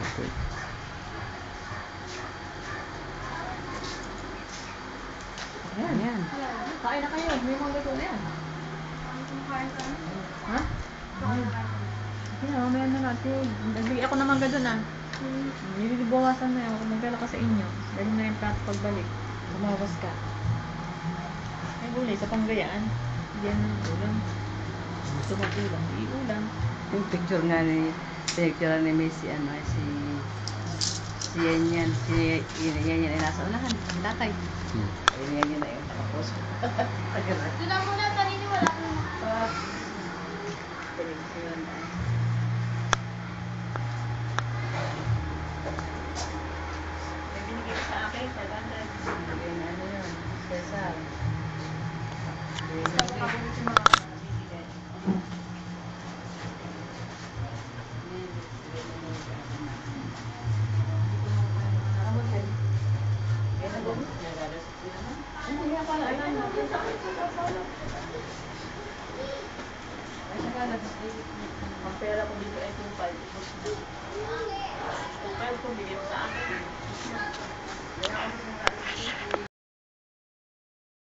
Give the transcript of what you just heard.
Okay. Ayan. Kain na kayo. May mga gato na yan. Ha? Sige na, mamaya na natin. Nagbigay ako ng mangga doon ah. Nilibawasan na yun. Kung magkala ka sa inyo. Dahil na yung plato pagbalik. Tumawas ka. Ay gulay sa panggayaan. Yan ang ulam. Gusto mag-ulam. I-ulam. Yung picture nga ni Messi, si Yan. Si Yan ay nasa unahan. Ang tatay. Yan na yung nakapost. Doon na muna, kanini wala ko na. Television na. May binigay ko sa akin. 500. Yung ano yun, Cesar. Gusto ko kabunin si mga bibigay. Hindi nga pala. Ayun na. Ang pera ko dito ay 2.5.